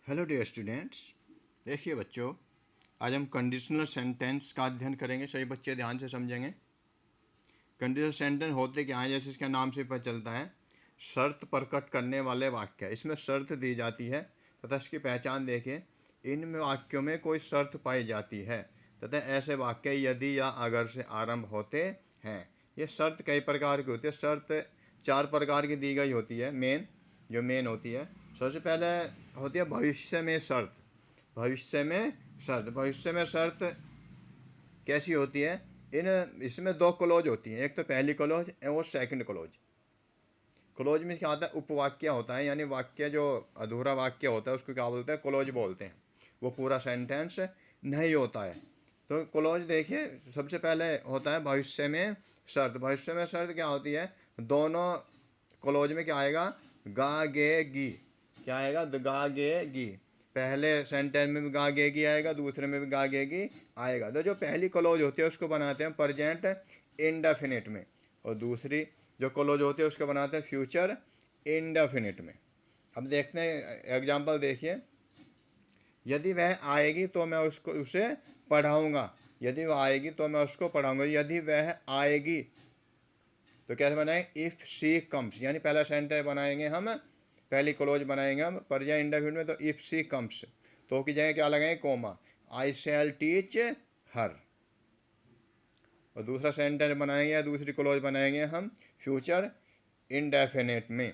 Hello dear students. देखिए बच्चों, आज हम कंडीशनल सेंटेंस का अध्ययन करेंगे। सभी बच्चे ध्यान से समझेंगे। कंडीशनल सेंटेंस होते क्या हैं, जैसे इसके नाम से पता चलता है, शर्त प्रकट करने वाले वाक्य। इसमें शर्त दी जाती है तथा इसकी पहचान देखिए। इन वाक्यों में कोई शर्त पाई जाती है तथा ऐसे वाक्य यदि या अगर से आरंभ होते हैं। ये शर्त कई प्रकार की होती है। शर्त 4 प्रकार की दी गई होती है। मेन होती है। सबसे पहले होती है भविष्य में शर्त। भविष्य में शर्त कैसी होती है? इसमें 2 क्लोज होती हैं। एक तो पहली क्लोज और सेकंड क्लोज। क्लोज में क्या होता है? उपवाक्य होता है, यानी वाक्य जो अधूरा वाक्य होता है उसको क्या बोलते हैं? क्लोज बोलते हैं। वो पूरा सेंटेंस नहीं होता है। तो क्लोज देखिए, सबसे पहले होता है भविष्य में शर्त। भविष्य में शर्त क्या होती है? दोनों क्लोज में क्या आएगा? गा गे गी। क्या आएगा? द गा गे गी। पहले सेंटेंस में भी गा गे गी आएगा, दूसरे में भी गा गे गी आएगा। तो जो पहली क्लोज होती है उसको बनाते हैं प्रेजेंट इंडेफिनिट में, और दूसरी जो क्लोज होती है उसको बनाते हैं फ्यूचर इंडेफिनिट में। अब देखते हैं एग्जांपल। देखिए, यदि वह आएगी तो मैं उसे पढ़ाऊँगा। यदि वह आएगी तो मैं उसको पढ़ाऊँगा। यदि वह आएगी तो कैसे बनाएंगे? इफ़ शी कम्स, यानी पहला सेंटेंस बनाएंगे हम, पहली क्लोज बनाएंगे हम प्रेजेंट इंडेफिनिट में। तो इफ़ शी कम्स, तो की जगह क्या लगाएंगे? कोमा। आई शैल टीच हर। और दूसरा सेंटेंस बनाएंगे या दूसरी क्लोज बनाएंगे हम फ्यूचर इंडेफिनिट में।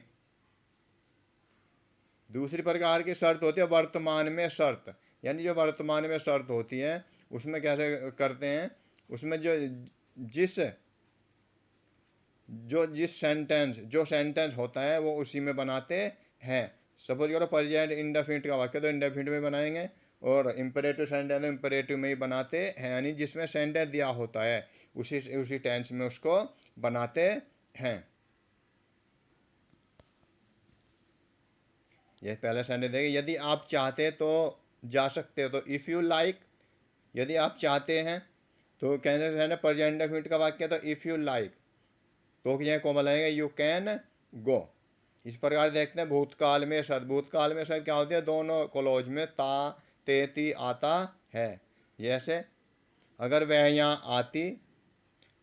दूसरी प्रकार की शर्त होती है वर्तमान में शर्त। यानी जो वर्तमान में शर्त होती है उसमें कैसे करते हैं? उसमें जो सेंटेंस होता है वो उसी में बनाते हैं। सपोज करो प्रेजेंट इंडेफिनिट का वाक्य, तो इंडेफिनिट में बनाएंगे, और इम्परेटिव सेंटेंस इम्परेटिव में ही बनाते हैं, यानी जिसमें सेंटेंस दिया होता है उसी टेंस में उसको बनाते हैं। ये पहला सेंटेंस देखिए, यदि आप चाहते तो जा सकते हो। तो इफ़ यू लाइक, यदि आप चाहते हैं, तो कहने से प्रेजेंट इंडेफिनिट का वाक्य, तो इफ़ यू लाइक, तो कि को बोलेंगे यू कैन गो। इस प्रकार देखते हैं भूतकाल में शब्द। भूतकाल में शब्द क्या होती है? दोनों क्लोज में ता ते ती आता है। जैसे अगर वह यहाँ आती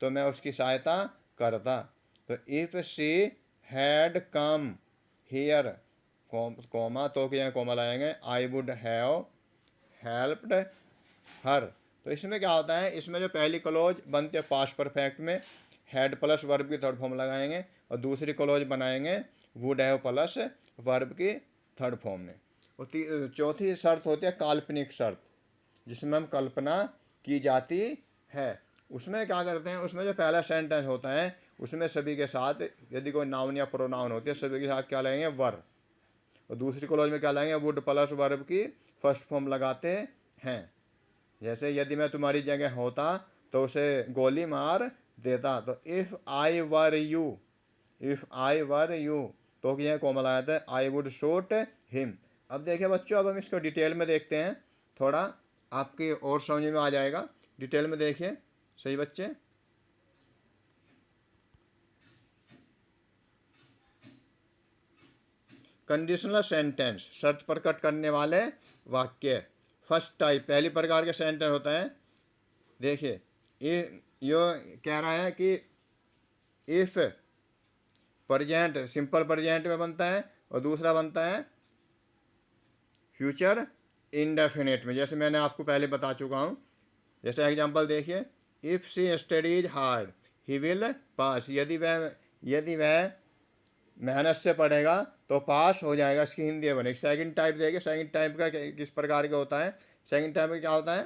तो मैं उसकी सहायता करता। तो if she had come here, comma, तो कि यहाँ कोमा लाएंगे I would have helped her. तो इसमें क्या होता है? इसमें जो पहली क्लोज बनती है पास्ट परफेक्ट में, हैड प्लस वर्ब की थर्ड फॉर्म लगाएंगे, और दूसरी क्लोज बनाएंगे वुड हैव प्लस वर्ब की थर्ड फॉर्म में। और चौथी शर्त होती है काल्पनिक शर्त, जिसमें हम कल्पना की जाती है। उसमें क्या करते हैं? उसमें जो पहला सेंटेंस होता है उसमें सभी के साथ, यदि कोई नाउन या प्रोनाउन होती है, सभी के साथ क्या लगेंगे? वर। और दूसरी क्लोज में क्या लगाएंगे? वुड प्लस वर्ब की फर्स्ट फॉर्म लगाते हैं। जैसे यदि मैं तुम्हारी जगह होता तो उसे गोली मार देता। तो if I were you, if I were you, तो कि यह कोमल आया था आई वुड शूट हिम। अब देखिए बच्चों, अब हम इसको डिटेल में देखते हैं, थोड़ा आपके और समझ में आ जाएगा। डिटेल में देखिए सही बच्चे। कंडीशनल सेंटेंस, शर्त प्रकट करने वाले वाक्य। फर्स्ट टाइप, पहली प्रकार का सेंटेंस होता है। देखिए, ये कह रहा है कि इफ़ प्रेजेंट सिंपल प्रेजेंट में बनता है, और दूसरा बनता है फ्यूचर इंडेफिनिट में, जैसे मैंने आपको पहले बता चुका हूँ। जैसे एग्जांपल देखिए, if she studies hard he will pass. यदि वह मेहनत से पढ़ेगा तो पास हो जाएगा। इसकी हिंदी बनेगी। सेकंड टाइप देखिए, सेकंड टाइप का किस प्रकार का होता है? सेकंड टाइप में क्या होता है?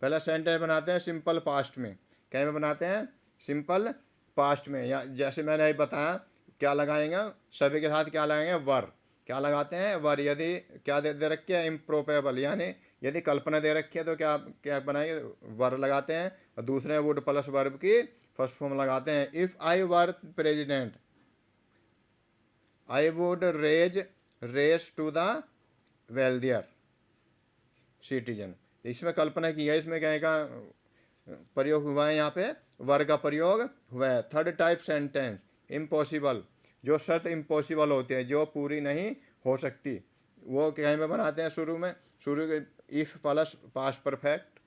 पहला सेंटेंस बनाते हैं सिंपल पास्ट में। क्या में बनाते हैं? सिंपल पास्ट में। या जैसे मैंने अभी बताया, क्या लगाएंगे? सभी के साथ क्या लगाएंगे? वर। क्या लगाते हैं? वर। यदि क्या दे रखी है? इम्प्रोबेबल, यानी यदि कल्पना दे रखी है तो क्या क्या बनाएंगे? वर लगाते हैं। और दूसरे वुड प्लस वर्ब की फर्स्ट फॉर्म लगाते हैं। If I were president I would raise to the wealthier citizen. इसमें कल्पना की है, इसमें क्या का प्रयोग हुआ है? यहाँ पे वर का प्रयोग हुआ है। थर्ड टाइप सेंटेंस इम्पॉसिबल, जो शर्त इम्पॉसिबल होती है, जो पूरी नहीं हो सकती, वो कहीं में बनाते हैं शुरू के इफ़ प्लस पास्ट परफेक्ट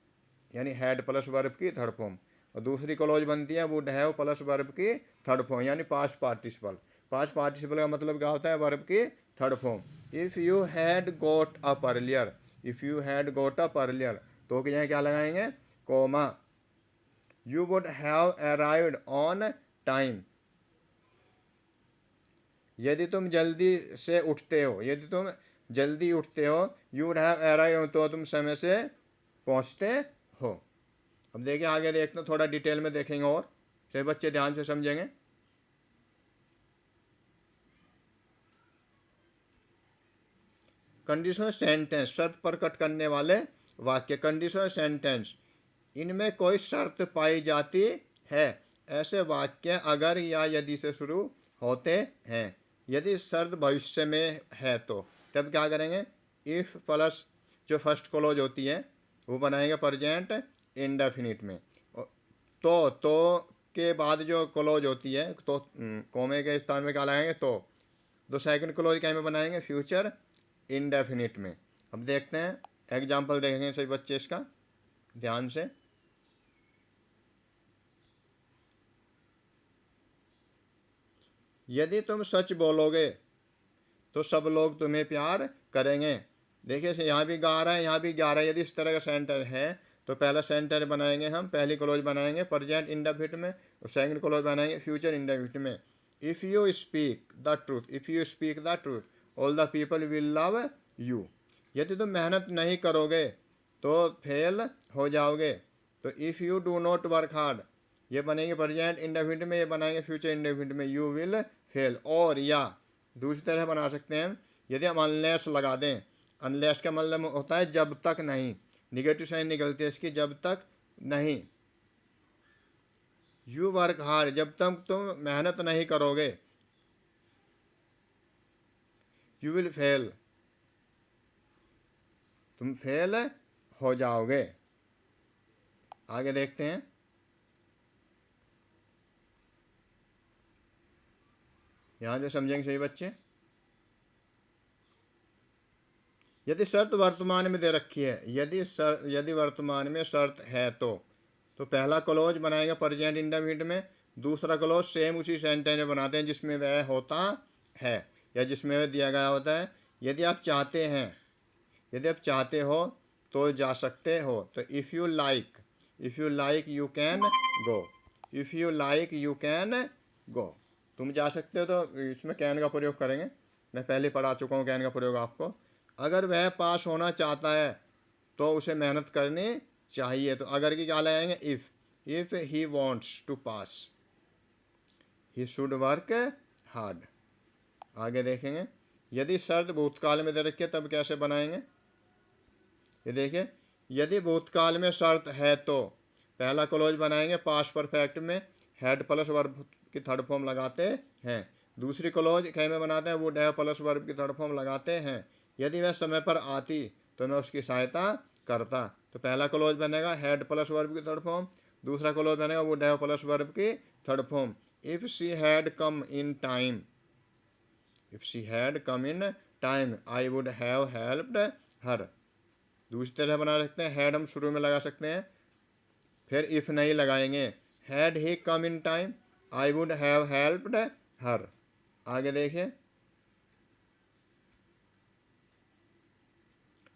यानी हैड प्लस वर्ब की थर्ड फॉर्म, और दूसरी क्लॉज बनती है वुड हैव प्लस वर्ब की थर्ड फॉर्म यानी पास्ट पार्टिसिपल। पास्ट पार्टिसिपल का मतलब क्या होता है, वर्ब की third form. If you had got up earlier, if you had got up earlier, तो कि यहाँ क्या लगाएंगे, comma. You would have arrived on time, यदि तुम जल्दी से उठते हो, यदि तुम जल्दी उठते हो, यू वुड हैव अराइव्ड, तो तुम समय से पहुँचते हो। अब देखिए आगे देखते हैं, थोड़ा डिटेल में देखेंगे और सभी बच्चे ध्यान से समझेंगे। कंडीशनल सेंटेंस, शर्त प्रकट करने वाले वाक्य। कंडीशनल सेंटेंस, इनमें कोई शर्त पाई जाती है, ऐसे वाक्य अगर या यदि से शुरू होते हैं। यदि शर्त भविष्य में है तो तब क्या करेंगे, इफ़ प्लस जो फर्स्ट क्लॉज होती है वो बनाएंगे प्रेजेंट इंडेफिनिट में। तो के बाद जो क्लॉज होती है तो कोमे के स्थान में क्या लगाएंगे, तो सेकंड क्लॉज क्या में बनाएंगे, फ्यूचर इंडेफिनिट में। अब देखते हैं एग्जाम्पल देखेंगे सभी बच्चे इसका ध्यान से। यदि तुम सच बोलोगे तो सब लोग तुम्हें प्यार करेंगे। देखिए यहाँ भी 11 है, यहाँ भी 11 है। यदि इस तरह का सेंटर है तो पहला सेंटर बनाएंगे हम, पहली क्लोज बनाएंगे प्रेजेंट इंडेफिनिट में, और सेकंड क्लोज बनाएंगे फ्यूचर इंडेफिनिट में। If you speak the truth, if you speak the truth, all the people will love you. यदि तुम मेहनत नहीं करोगे तो फेल हो जाओगे। तो if you do not work hard, ये बनेंगे प्रेजेंट इंडेफिनिट में, ये बनाएंगे फ्यूचर इंडेफिनिट में, यू विल फेल। और या दूसरी तरह बना सकते हैं, यदि हम अनलेस लगा दें, अनलेस का मतलब होता है जब तक नहीं, निगेटिव साइन निकलती है इसकी, जब तक नहीं। यू वर्क हार्ड, जब तक तुम मेहनत नहीं करोगे, यू विल फेल, तुम फेल हो जाओगे। आगे देखते हैं, यहाँ से समझेंगे सही बच्चे। यदि शर्त वर्तमान में दे रखी है, यदि वर्तमान में शर्त है तो पहला क्लोज बनाएंगे प्रेजेंट इंडेफिनिट में, दूसरा क्लोज सेम उसी सेंटेंस में बनाते हैं जिसमें वह होता है या जिसमें वह दिया गया होता है। यदि आप चाहते हैं, यदि आप चाहते हो तो जा सकते हो, तो if you like, if you like you can go, if you like you can go, तुम जा सकते हो, तो इसमें कैन का प्रयोग करेंगे। मैं पहले पढ़ा चुका हूँ कैन का प्रयोग आपको। अगर वह पास होना चाहता है तो उसे मेहनत करनी चाहिए, तो अगर की क्या लगाएंगे, if he wants to pass he should work hard. आगे देखेंगे, यदि शर्त भूतकाल में दे रखी है तब कैसे बनाएंगे। ये देखिए, यदि भूतकाल में शर्त है तो पहला क्लोज बनाएंगे पास्ट परफेक्ट में, हैड प्लस वर्ब की थर्ड फॉर्म लगाते हैं। दूसरी क्लोज क्या में बनाते हैं, वुड हैव प्लस वर्ब की थर्ड फॉर्म लगाते हैं। यदि वह समय पर आती तो मैं उसकी सहायता करता, तो पहला क्लोज बनेगा हैड प्लस वर्ब की थर्ड फॉर्म, दूसरा क्लोज बनेगा वुड हैव प्लस वर्ब की third form. If she had come in time, if she had come in time I would have helped हर। दूसरी तरह बना सकते हैं, हैड हम शुरू में लगा सकते हैं, फिर इफ़ नहीं लगाएंगे, had he come in time I would have helped हर। आगे देखिए,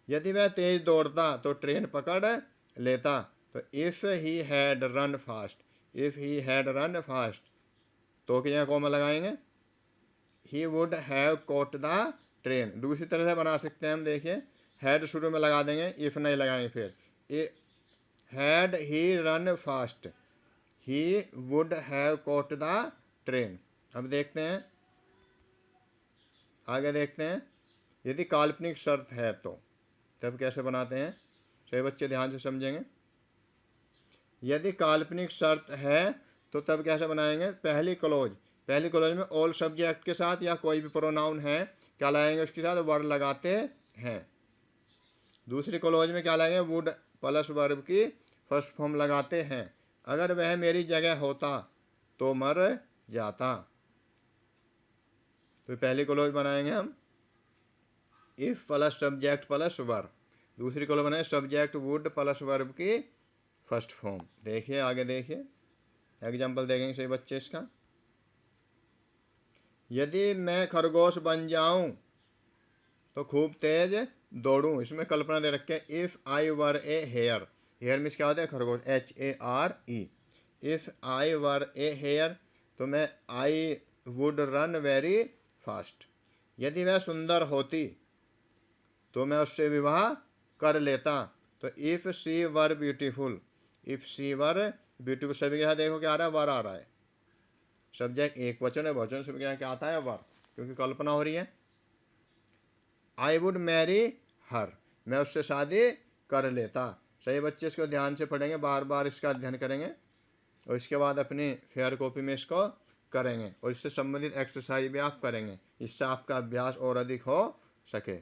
यदि वह तेज दौड़ता तो ट्रेन पकड़ लेता, तो if he had run fast, if he had run fast, तो क्या कॉमा लगाएंगे, he would have caught the train. दूसरी तरह से बना सकते हैं हम, देखिए हैड शुरू में लगा देंगे, इफ़ नहीं लगाएंगे, फिर had he run fast he would have caught the train. अब देखते हैं, आगे देखते हैं, यदि काल्पनिक शर्त है तो तब कैसे बनाते हैं, सभी बच्चे ध्यान से समझेंगे। यदि काल्पनिक शर्त है तो तब कैसे बनाएंगे, पहली क्लोज में ऑल सब्जेक्ट के साथ या कोई भी प्रोनाउन है क्या लाएंगे उसके साथ, वर्ड लगाते हैं। दूसरी क्लोज में क्या लाएंगे, वुड प्लस वर्ब की फर्स्ट फॉर्म लगाते हैं। अगर वह मेरी जगह होता तो मर जाता, तो पहली क्लोज बनाएंगे हम, if plus subject plus verb. दूसरी कॉलम है सब्जेक्ट वुड प्लस वर्ब की फर्स्ट फॉर्म। देखिए आगे देखिए, एग्जाम्पल देखेंगे सही बच्चे इसका। यदि मैं खरगोश बन जाऊं तो खूब तेज दौड़ूं, इसमें कल्पना दे रखे हैं। If I were a hare, hare means क्या होता है खरगोश, HARE। If I were a hare तो मैं I would run very fast. यदि वह सुंदर होती तो मैं उससे विवाह कर लेता। तो if she were beautiful, if she were beautiful, सभी के यहाँ देखो क्या आ रहा है, वर आ रहा है। सब्जेक्ट एक वचन है, वचन सभी के यहाँ क्या आता है, वर, क्योंकि कल्पना हो रही है। आई वुड मैरी हर, मैं उससे शादी कर लेता। सही बच्चे इसको ध्यान से पढ़ेंगे, बार बार इसका अध्ययन करेंगे और इसके बाद अपनी फेयर कॉपी में इसको करेंगे और इससे संबंधित एक्सरसाइज भी आप करेंगे, इससे आपका अभ्यास और अधिक हो सके।